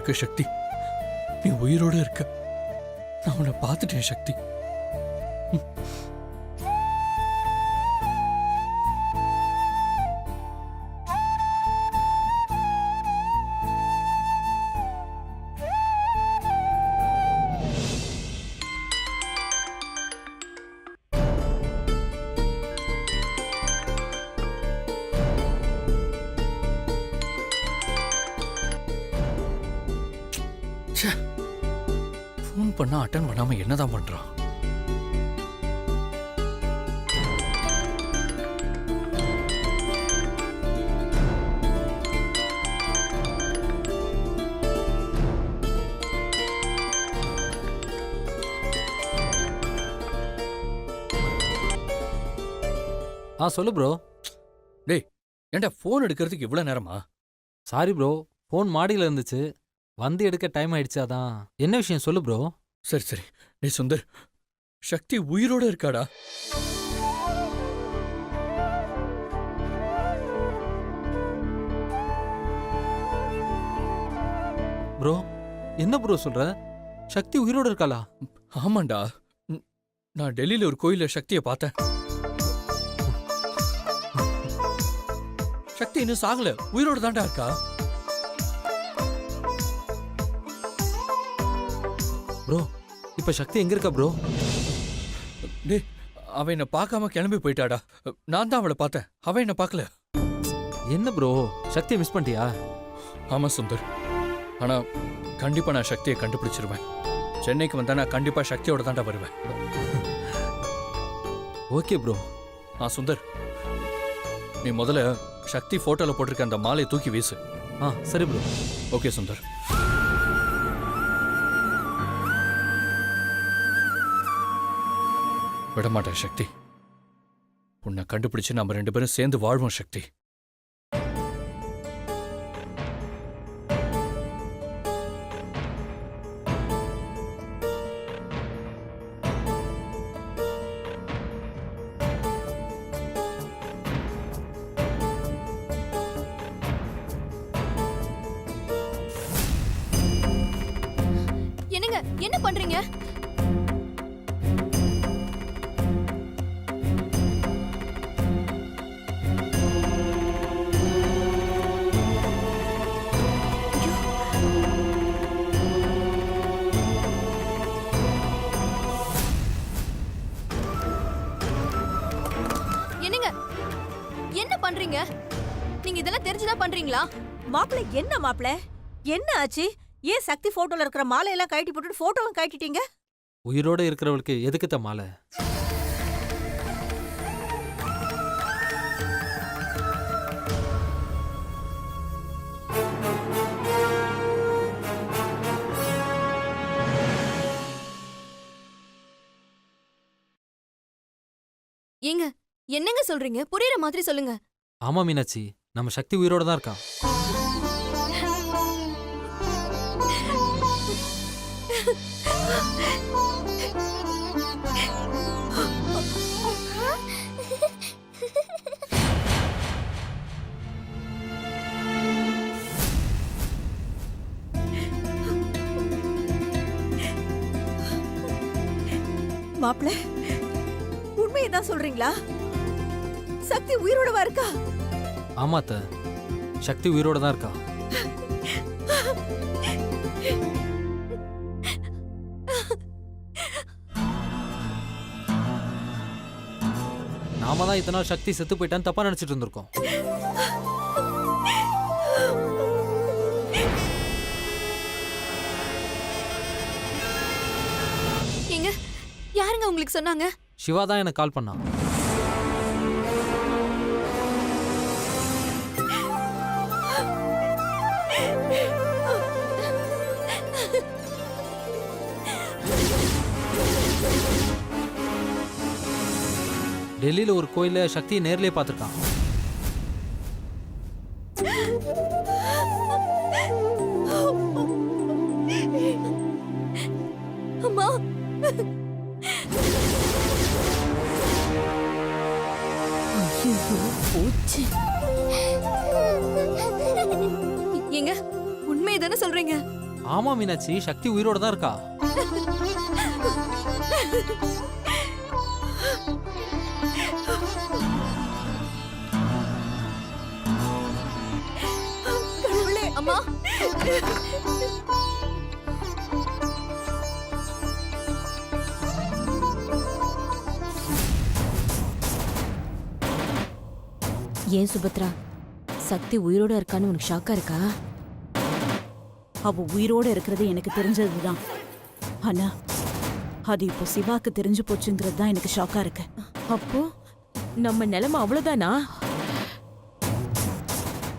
இருக்க சக்தி, நீ உயிரோட இருக்க. நான் உன்னை பார்த்துட்டேன் சக்தி. ஃபோன் பண்ணா அட்டன் பண்ணாம என்னதான் பண்றான்? சொல்லு ப்ரோ. டேய், ஏன்டா ஃபோன் எடுக்கிறதுக்கு இவ்வளவு நேரமா? சாரி ப்ரோ, ஃபோன் மாடியில் இருந்துச்சு, வந்து எடுக்க டைம் ஆயிடுச்சு. அதான். என்ன விஷயம் சொல்லு ப்ரோ. சரி சரி. டேய் சுந்தர், சக்தி உயிரோட இருக்காடா. ப்ரோ, என்ன ப்ரோ சொல்ற? சக்தி உயிரோட இருக்காளா? ஆமாண்டா. நான் டெல்லியில ஒரு கோயில சக்தியை பார்த்தேன். சக்தி இன்னும் சாகல, உயிரோட தான்டா இருக்கா. ப்ரோ, இப்ப சக்தி எங்க இருக்கா ப்ரோ? டேய், அவ என்ன பார்க்காம கிளம்பி போயிட்டாடா. நான் தான் அவளை பார்த்தேன், அவ என்ன பார்க்கல. என்ன ப்ரோ, சக்தியை மிஸ் பண்ணிட்டியா? ஆமா சுந்தர், ஆனா கண்டிப்பா நான் சக்தியை கண்டுபிடிச்சிருவேன். சென்னைக்கு வந்தா நான் கண்டிப்பா சக்தியோட தான்டா வருவேன். Okay bro. சுந்தர், நீ முதல்ல சக்தி போட்டோல போட்டிருக்க அந்த மாலையை தூக்கி வீசு. சரி ப்ரோ. ஓகே சுந்தர். விடமாட்டேன் சக்தி. உன்னை கண்டுபிடிச்சு நம்ம 2 பேரும் சேர்ந்து வாழ்வோம் சக்தி. என்னங்க, என்ன பண்றீங்க? என்னங்க, என்ன பண்றீங்க? நீங்க இதெல்லாம் தெரிஞ்சுதான் பண்றீங்களா? மாப்பிள, என்ன மாப்பிள, என்ன ஆச்சு? ஏன் சக்தி போட்டோல இருக்கிற மாலையெல்லாம் கழட்டி போட்டுட்டு போட்டோவும் கழட்டிட்டீங்க? உயிரோட இருக்கிறவளுக்கு எதுக்குத்த மாலை? ஏங்க, என்னங்க சொல்றீங்க? புரியுற மாதிரி சொல்லுங்க. ஆமா மீனாட்சி, நம்ம சக்தி உயிரோட தான் இருக்கா. மாப்பிள, உண்மையதான் சொல்றீங்களா? சக்தி உயிரோடவா இருக்கா? ஆமாத்த, சக்தி உயிரோட தான் இருக்கா. நாம தான் இத்தனை நாள் சக்தி செத்து போயிட்டான்னு தப்பா நினைச்சிட்டு இருந்திருக்கோம். ஏங்க, யாருங்க உங்களுக்கு சொன்னாங்க? சிவா தான் எனக்கு கால் பண்ணான். டெல்லியில ஒரு கோயில சக்தியை நேர்லயே பார்த்திருக்கான். அம்மா, ஏங்க, உண்மையை தானே சொல்றீங்க? ஆமா மீனாட்சி, சக்தி உயிரோட தான் இருக்கா. கடவுளே, அம்மா ஏன் சுபத்ரா, சக்தி உயிரோட இருக்கான்னு உனக்கு ஷாக்கா இருக்கா? அவ உயிரோட இருக்கிறது எனக்கு தெரிஞ்சதுதான். ஆனா அது இப்போ சிவாக்கு தெரிஞ்சு போச்சுங்கிறது தான் எனக்கு ஷாக்கா இருக்கு. அப்போ நம்ம நிலைமை அவ்வளவுதானா?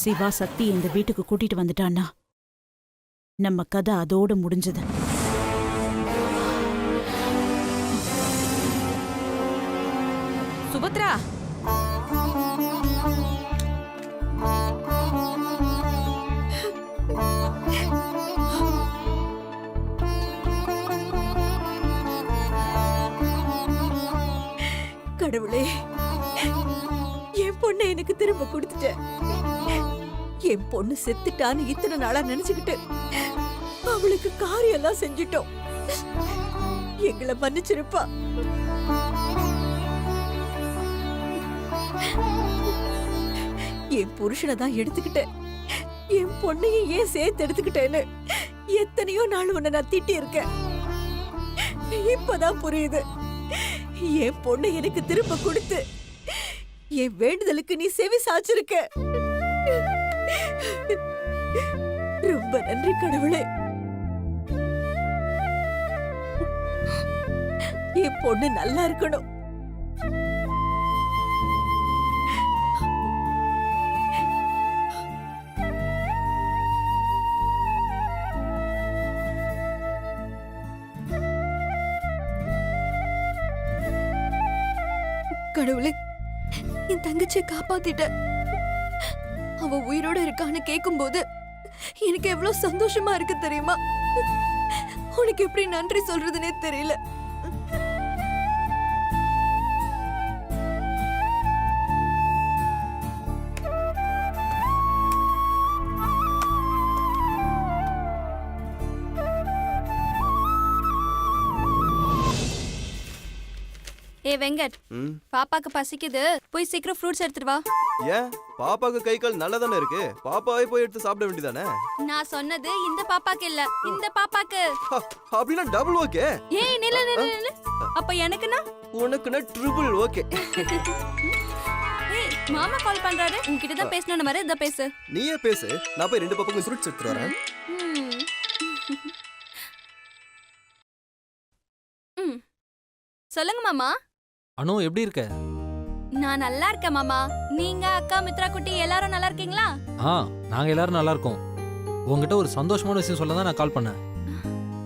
சிவா சக்தி இந்த வீட்டுக்கு கூட்டிட்டு வந்துட்டான்னா நம்ம கதை அதோட முடிஞ்சது. சுபத்ரா, கடவுளே, என் பொண்ணை எனக்கு திரும்ப கொடுத்துட்ட. என் பொண்ணு செத்துட்டான்னு இத்தனை நாளா நினைச்சுக்கிட்டு அவளுக்கு காரியம் எல்லாம் செஞ்சிட்டோம். எங்களை மன்னிச்சிருப்பா. என் புருஷனை தான் எடுத்துக்கிட்டேன், என் பொண்ணையும் ஏன் சேர்த்து எடுத்துக்கிட்டேன்னு எத்தனையோ நாள் உன்னை நான் திட்டி இருக்கேன். இப்பதான் புரியுது. என் பொண்ணை எனக்கு திரும்ப கொடுத்து என் வேண்டுதலுக்கு நீ செவி சாச்சிருக்க. ரொம்ப நன்றி கடவுளே. என் பொண்ணு நல்லா இருக்கணும். கடவுளே, என் தங்கச்சியை காப்பாத்திட்ட. அவ உயிரோட இருக்கான்னு கேட்கும்போது எனக்கு எவ்வளவு சந்தோஷமா இருக்கு தெரியுமா? உனக்கு எப்படி நன்றி சொல்றதுனே தெரியல. ஏ வெங்கட், பாப்பாக்கு பசிக்குது, போய் சீக்கிரம் ஃப்ரூட்ஸ் எடுத்துட்டு வா. ஏன் பாப்பாக்கு கை கால் நல்லா தானே இருக்கு, பாப்பாவே போய் எடுத்து சாப்பிட வேண்டியதானே? நான் சொன்னது இந்த பாப்பாக்கு இல்ல, இந்த பாப்பாக்கு. அப்படின்னா டபுள் ஓகே. ஏய் நில்லு நில்லு நில்லு. அப்ப எனக்குனா? உனக்குன்னா ட்ரிபிள் ஓகே. ஏய் மாமா கால் பண்றாரு, உன்கிட்ட தான் பேசணும் மாதிரி இத பேசு. நீயே பேசு, நான் போய் 2 பாப்பாக்கும் ஃப்ரூட்ஸ் எடுத்துட்டு வரேன். சொல்லுங்க மாமா. அனு, எப்படி இருக்க? நான் நல்லா இருக்கேன் மாமா. நீங்க அக்கா மித்ரா குட்டி எல்லாரும் நல்லா இருக்கீங்களா? நாங்க எல்லாரும் நல்லா இருக்கோம். உங்ககிட்ட ஒரு சந்தோஷமான விஷயம் சொல்ல தான் நான் கால் பண்ணேன்.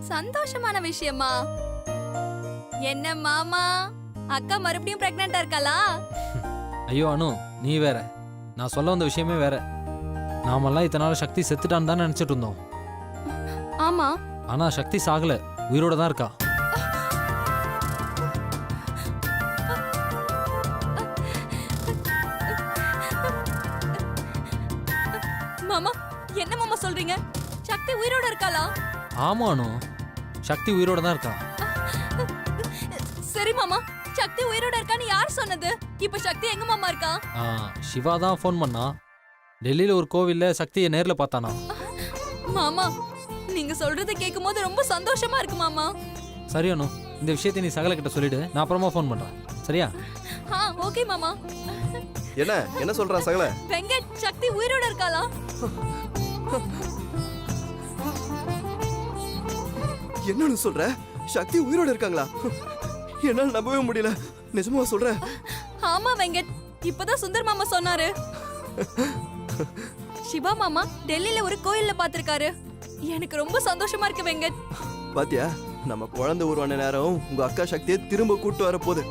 சந்தோஷமான விஷயமா? என்ன மாமா, அக்கா மறுபடியும் பிரெக்னன்ட்டா இருக்காளா? ஐயோ அனு, நீ வேற. நான் சொல்ல வந்த விஷயமே வேற. நாமெல்லாம் இத்தனை நாள் சக்தி செத்துட்டான்னு தான் நினைச்சிட்டு இருந்தோம். ஆமா. ஆனா சக்தி சாகல, உயிரோட தான் இருக்கா. மாமா, என்ன மாமா சொல்றீங்க? சக்தி உயிரோட இருக்காளா? ஆமா அனு, சக்தி உயிரோட தான் இருக்கா. சரி மாமா, சக்தி உயிரோட இருக்கான்னு யார் சொன்னது? இப்ப சக்தி எங்க மாமா இருக்கா? சிவா தான் ஃபோன் பண்ணா. டெல்லியில ஒரு கோவில்ல சக்தியை நேர்ல பார்த்தானா. மாமா, நீங்க சொல்றதை கேட்கும்போது ரொம்ப சந்தோஷமா இருக்கு மாமா. சரி அனு, இந்த விஷயத்தை நீ சகல கிட்ட சொல்லிடு, நான் அப்புறமா ஃபோன் பண்றேன். சரியா? ஓகே மாமா. என்ன சொல்றான் சகல? வெங்கட், சக்தி உயிரோட இருக்காளா? என்னன்னு சொல்ற? சக்தி உயிரோட இருக்காங்களா? என்னால நம்பவே முடியல. நிஜமா சொல்ற? ஆமா வெங்கட், இப்பதான் சுந்தர் மாமா சொன்னாரு. சிவா மாமா டெல்லியில ஒரு கோயில்ல பாத்திருக்காரு. எனக்கு ரொம்ப சந்தோஷமா இருக்கு வெங்கட். பாத்தியா, நம்ம குழந்தை உருவான நேரம் உங்க அக்கா சக்தியை திரும்ப கூட்டு வர போகுது.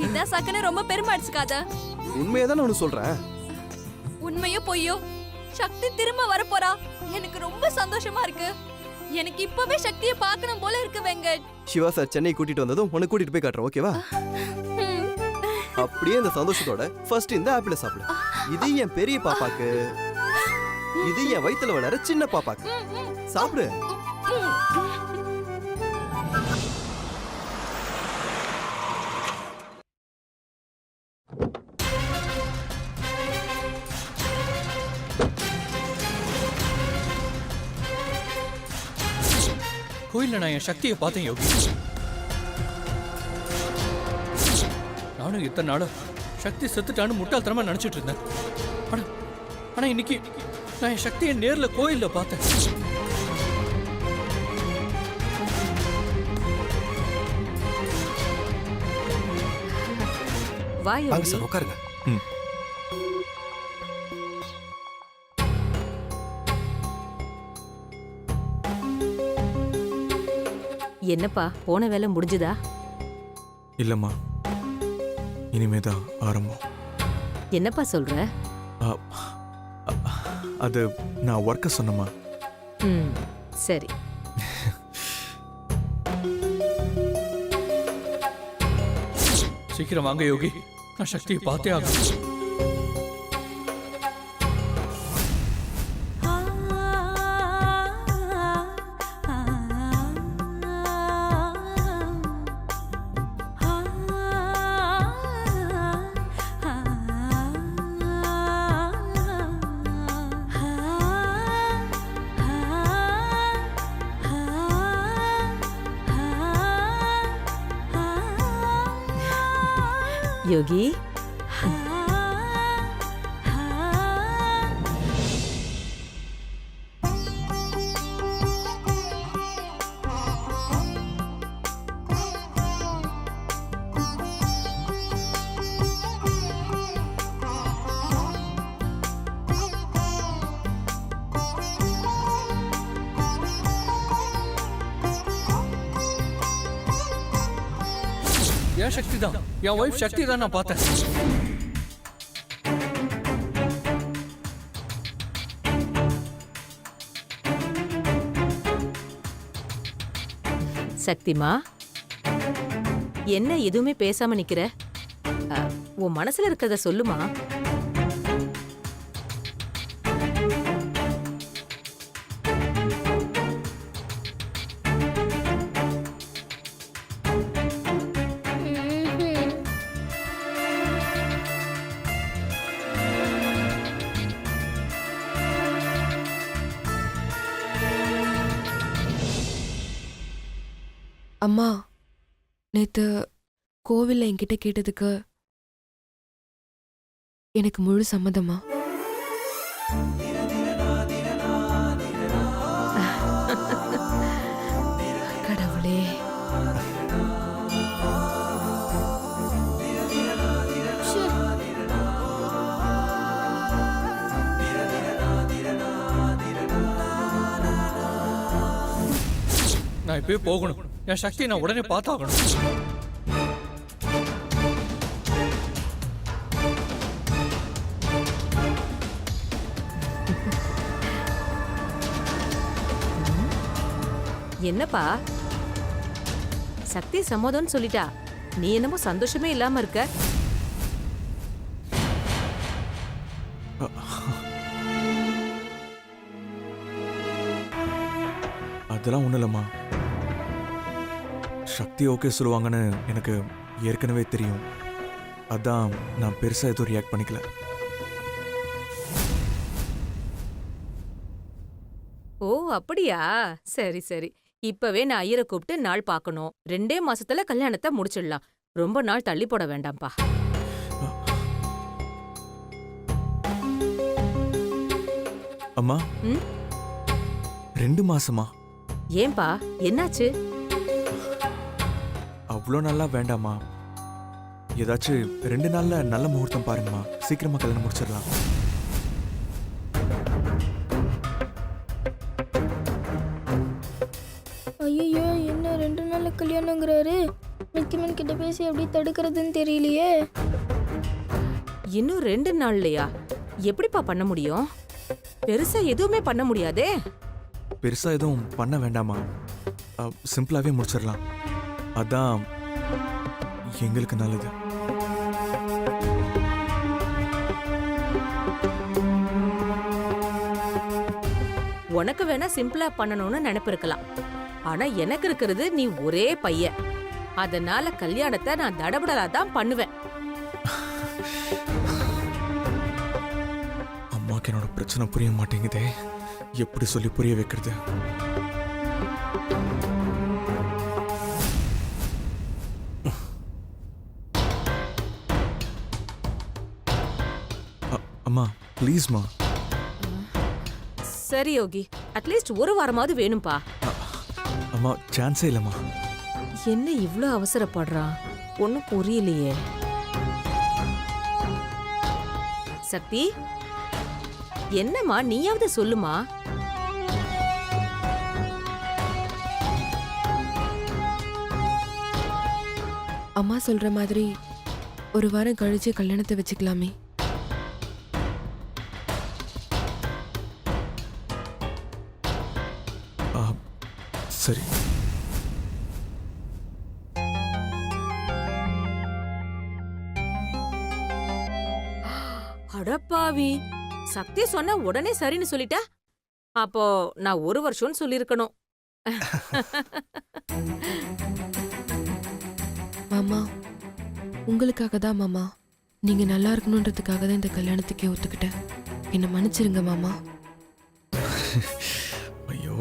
இதான் சக்கன ரொம்ப பெருமை அடிச்சுக்காத. உண்மையதான் நான் சொல்றேன். உண்மையோ பொய்யோ, சக்தி திரும்ப வர போறா. எனக்கு ரொம்ப சந்தோஷமா இருக்கு. எனக்கு இப்பவே சக்தியை பார்க்கணும் போல இருக்கு வெங்கட். சிவா சார் சென்னை கூட்டிட்டு வந்ததும் உன்னை கூட்டிட்டு போய் காட்டுறேன், ஓகேவா? அப்படியே இந்த சந்தோஷத்தோட ஃபர்ஸ்ட் இந்த ஆப்பிள சாப்பிடு. இது என் பெரிய பாப்பாக்கு, இது என் வயித்துல வளர சின்ன பாப்பாக்கு. சாப்பிடு. கோயில்ல நான் என் சக்தியை பார்த்தேன் யோகி. நானும் இத்தனை நாளும் சக்தி செத்துட்டான்னு முட்டாள்தனமா நினைச்சிட்டு இருந்தேன். ஆனா இன்னைக்கு நான் என் சக்தியை நேர்ல கோயில்ல பார்த்தேன். வா வாங்க யோகி. சார் உட்காருங்க. என்னப்பா போன வேலை முடிஞ்சுதா? இல்லம்மா, இனிமேதான் ஆரம்பம். என்னப்பா சொல்ற? அ- அ- அது நான் ஒர்க்க சொன்னம்மா. ம், சரி. சீக்கிரம் வாங்க யோகி, நான் சக்தியை பார்த்தே ஆகணும். யோகி, என் சக்தி தான், என் ஒய்ஃப் சக்தி தான் நான் பார்த்தேன். சக்திமா, என்ன எதுவுமே பேசாம நிக்கிற? உன் மனசுல இருக்கிறத சொல்லுமா. அம்மா, நேத்து கோவில்ல என்கிட்ட கேட்டதுக்கு எனக்கு முழு சம்மதமா? கடவுளே. நான் இப்பவே போகணும். என் சக்தியை நான் உடனே பார்த்தாகணும். என்னப்பா சக்தி சம்மதம்னு சொல்லிட்டா, நீ என்னமோ சந்தோஷமே இல்லாம இருக்க. அதெல்லாம் ஒண்ணும் இல்லம்மா. சக்தி ஓகே சொல்லுவாங்கன்னு எனக்கு ஏற்கனவே தெரியும். அதான் நான் பெருசா எதுவும் ரியாக்ட் பண்ணிக்கல. ஓ அப்படியா? சரி சரி. இப்பவே நான் ஐயரை கூப்பிட்டு நாள் பார்க்கணும். 2 மாசத்துல கல்யாணத்தை முடிச்சிடலாம். ரொம்ப நாள் தள்ளி போட வேண்டாம்ப்பா. அம்மா, ம்? 2 மாசமா? ஏன்பா என்னாச்சு? அவ்வளோ நல்லா வேண்டாமா. ஏதாச்சும் 2 நாள்ல நல்ல முகூர்த்தம் பாருங்கம்மா. சீக்கிரமா கல்யாணம் முடிச்சிடலாம். ஐயோ, என்ன 2 நாள்ல கல்யாணங்கிறாரு? மிக்கிமன் கிட்ட பேசி எப்படி தடுக்கிறதுன்னு தெரியலையே. இன்னும் 2 நாள்லையா? எப்படிப்பா பண்ண முடியும்? பெருசா எதுவுமே பண்ண முடியாதே. பெருசா எதுவும் பண்ண வேண்டாமா. சிம்பிளாவே முடிச்சிடலாம். அதான் எங்களுக்கு நல்லது. உனக்கு வேணா சிம்பிளா பண்ணணும்னு நினைப்பு இருக்கலாம். ஆனா எனக்கு இருக்கிறது நீ ஒரே பையன். அதனால கல்யாணத்தை நான் தடபடலா தான் பண்ணுவேன். அம்மாக்கு என்னோட பிரச்சனை புரிய மாட்டேங்குதே, எப்படி சொல்லி புரிய வைக்கிறது? அம்மா ப்ளீஸ்மா. சரி யோகி, அட்லீஸ்ட் ஒரு வாரமாவது வேணும்பா. அம்மா சான்ஸே இல்லைம்மா. என்ன இவ்ளோ அவசரப்படுறான்? ஒன்னும் புரியலையே. சக்தி, என்னம்மா நீயாவது சொல்லுமா? அம்மா சொல்ற மாதிரி ஒரு வாரம் கழிச்சு கல்யாணத்தை வச்சுக்கலாமே. சரி. அடப்பாவி, சக்தி சொன்ன உடனே சரின்னு சொல்லிட்டா? அப்போ நான் 1 வருஷம்னு சொல்லிருக்கணும். மாமா, உங்களுக்காக தான் மாமா. நீங்க நல்லா இருக்கணுன்றதுக்காக தான் இந்த கல்யாணத்துக்கே ஒத்துக்கிட்டேன். என்னை மன்னிச்சிருங்க மாமா. ஐயோ,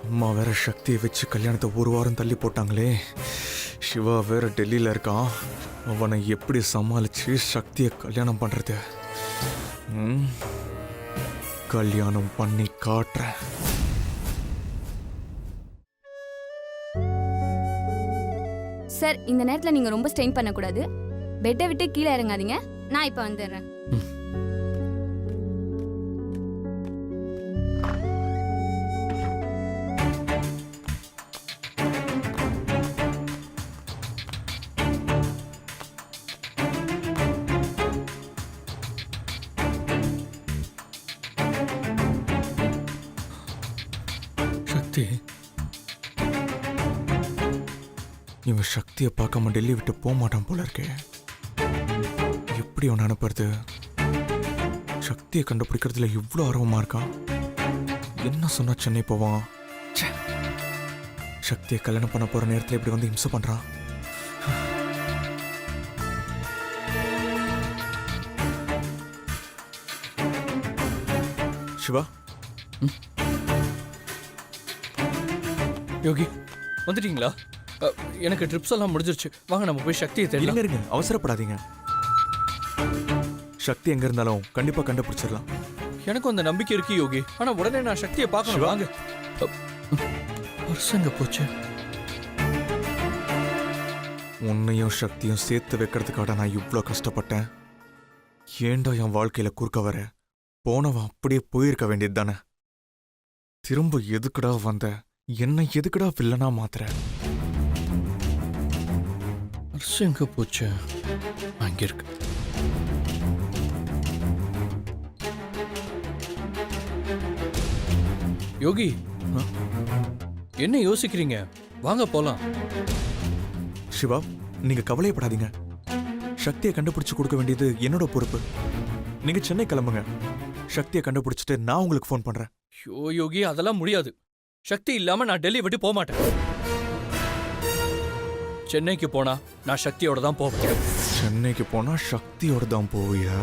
அம்மா வேற சக்தியை வச்சு கல்யாணத்தை ஒரு வாரம் தள்ளி போட்டாங்களே. சிவா வேற டெல்லியில் இருக்கான். அவனை எப்படி சமாளிச்சு சக்தியை கல்யாணம் பண்றது? கல்யாணம் பண்ணி காட்டுறேன். சார், இந்த நேரத்துல நீங்க ரொம்ப ஸ்ட்ரெயின் பண்ணக்கூடாது. பெட்டை விட்டு கீழே இறங்காதீங்க. நான் இப்ப வந்துடுறேன். சக்தி, இவன் சக்தியை பார்க்காம டெல்லி விட்டு போக மாட்டான் போல இருக்கே. எப்படி அவன் அனுப்புறது? சக்தியை கண்டுபிடிக்கிறதுல இவ்வளோ ஆர்வமா இருக்கான். என்ன சொன்னா சென்னை போவான்? ச்சே. சக்தியை கல்யாணம் பண்ண போற நேரத்தில் இப்படி வந்து இம்சை பண்றான். சிவா, யோகி வந்துட்டீங்களா? எனக்கு ட்ரிப்ஸ் எல்லாம் முடிஞ்சிருச்சு. வாங்க நம்ம போய் சக்தியை இருங்க தெரியல. இருங்க, அவசரப்படாதீங்க. சக்தி எங்க இருந்தாலும் கண்டிப்பா கண்டுபிடிச்சிடலாம். எனக்கும் அந்த நம்பிக்கை இருக்கு யோகி. ஆனா உடனே நான் சக்தியை பார்க்கணும். சிவா. வாங்க. பர்சங்க போச்சு. உன்னையும் சக்தியும் சேர்த்து வைக்கிறதுக்காக நான் இவ்வளோ கஷ்டப்பட்டேன். ஏண்டா என் வாழ்க்கையில குறுக்க வர? போனவன் அப்படியே போயிருக்க வேண்டியது தானே. திரும்ப எதுக்குடா வந்த? என்ன எதுக்குடா வில்லனா மாத்துற? பர்சங்க போச்சு. அங்க இருக்கு. யோகி, என்ன யோசிக்கிறீங்க? வாங்க போலாம். சிவா, நீங்க கவலையப்படாதீங்க. சக்தியை கண்டுபிடிச்சு கொடுக்க வேண்டியது என்னோட பொறுப்பு. நீங்க சென்னை கிளம்புங்க. சக்தியை கண்டுபிடிச்சிட்டு நான் உங்களுக்கு ஃபோன் பண்றேன். ஐயோ யோகி, அதெல்லாம் முடியாது. சக்தி இல்லாம நான் டெல்லி விட்டு போக மாட்டேன். சென்னைக்கு போனா நான் சக்தியோட தான் போவேன். சென்னைக்கு போனா சக்தியோட தான் போவியா?